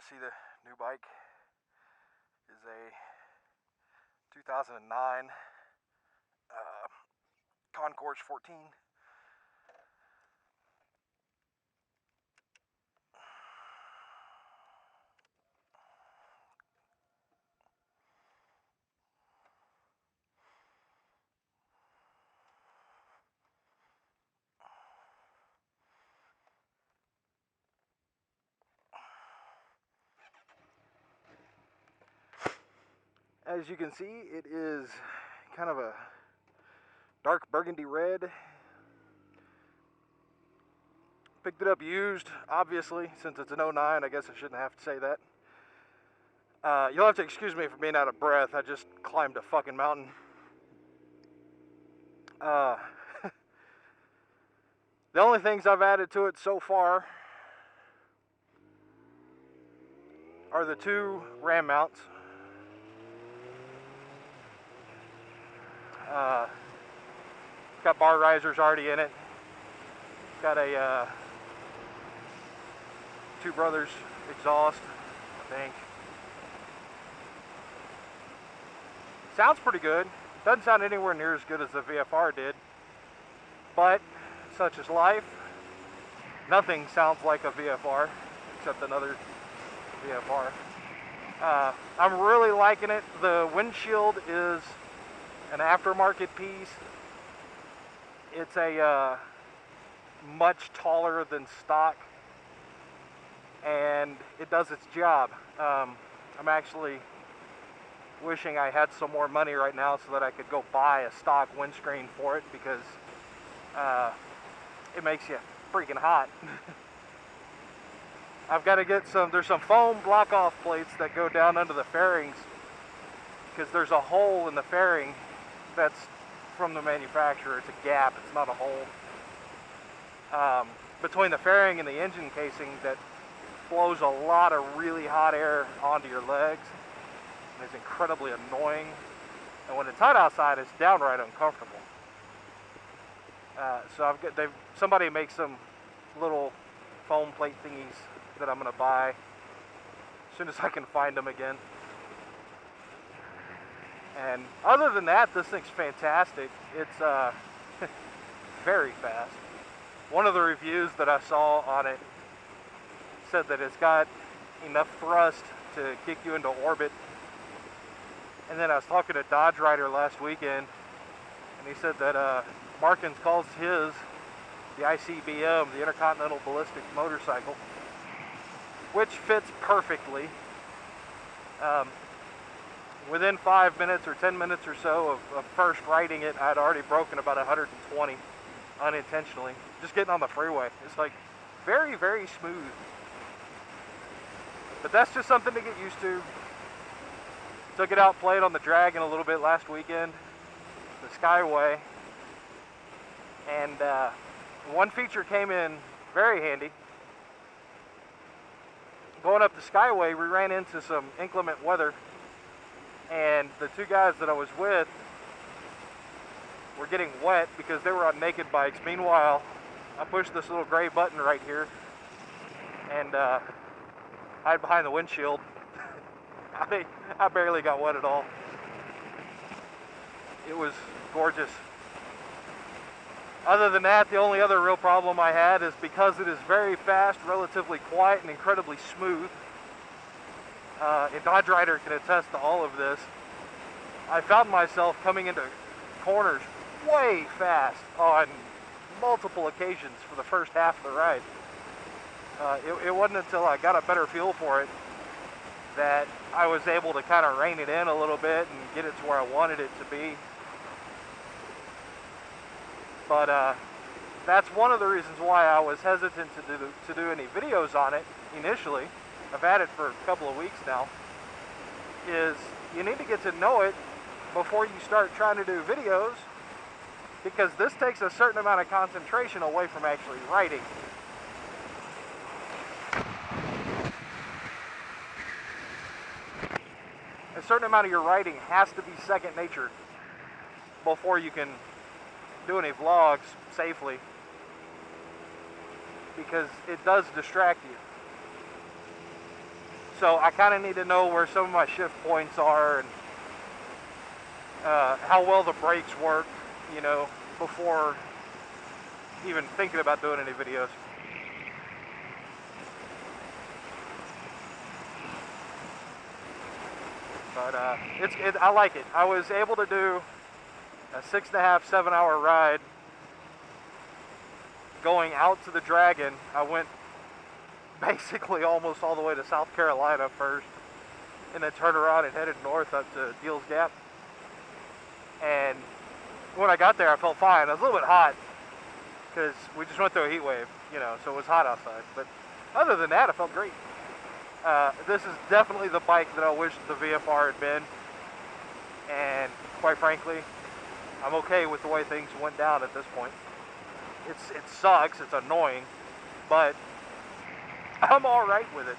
to see the new bike is a 2009 Concourse 14. As you can see, it is kind of a dark burgundy red. Picked it up used, obviously, since it's an 09. I guess I shouldn't have to say that. You'll have to excuse me for being out of breath. I just climbed a fucking mountain. The only things I've added to it so far are the 2 ram mounts. It's got bar risers already in it. It's got a Two Brothers exhaust, I think. Sounds pretty good. Doesn't sound anywhere near as good as the VFR did, but such is life. Nothing sounds like a VFR except another VFR. I'm really liking it. The windshield is an aftermarket piece. It's a much taller than stock, and it does its job. I'm actually wishing I had some more money right now so that I could go buy a stock windscreen for it, because it makes you freaking hot. I've got to get there's some foam block off plates that go down under the fairings, because there's a hole in the fairing that's from the manufacturer. It's a gap, it's not a hole. Between the fairing and the engine casing that blows a lot of really hot air onto your legs. And it's incredibly annoying. And when it's hot outside, it's downright uncomfortable. So somebody makes some little foam plate thingies that I'm gonna buy as soon as I can find them again. And other than that, this thing's fantastic. It's very fast. One of the reviews that I saw on it said that it's got enough thrust to kick you into orbit. And then I was talking to Dodge Rider last weekend, and he said that Markins calls his the ICBM, the Intercontinental Ballistic Motorcycle, which fits perfectly. Within 5 minutes or 10 minutes or so of first riding it, I'd already broken about 120 unintentionally, just getting on the freeway. It's like very, very smooth. But that's just something to get used to. Took it out, played on the Dragon a little bit last weekend, the Skyway, and one feature came in very handy. Going up the Skyway, we ran into some inclement weather, and the 2 guys that I was with were getting wet because they were on naked bikes. Meanwhile, I pushed this little gray button right here and hide behind the windshield. I barely got wet at all. It was gorgeous. Other than that, the only other real problem I had is because it is very fast, relatively quiet, and incredibly smooth. And Dodge Rider can attest to all of this. I found myself coming into corners way fast on multiple occasions for the first half of the ride. It wasn't until I got a better feel for it that I was able to kind of rein it in a little bit and get it to where I wanted it to be. But that's one of the reasons why I was hesitant to do any videos on it initially. I've had it for a couple of weeks now. Is you need to get to know it before you start trying to do videos, because this takes a certain amount of concentration away from actually writing. A certain amount of your writing has to be second nature before you can do any vlogs safely, because it does distract you. So I kind of need to know where some of my shift points are and how well the brakes work, you know, before even thinking about doing any videos. But I like it. I was able to do a 6.5, 7 hour ride going out to the Dragon. I went basically almost all the way to South Carolina first, and then turned around and headed north up to Deals Gap. And when I got there, I felt fine. I was a little bit hot because we just went through a heat wave, you know, so it was hot outside. But other than that, I felt great. This is definitely the bike that I wish the VFR had been, and quite frankly, I'm okay with the way things went down at this point. It sucks, it's annoying, but I'm all right with it.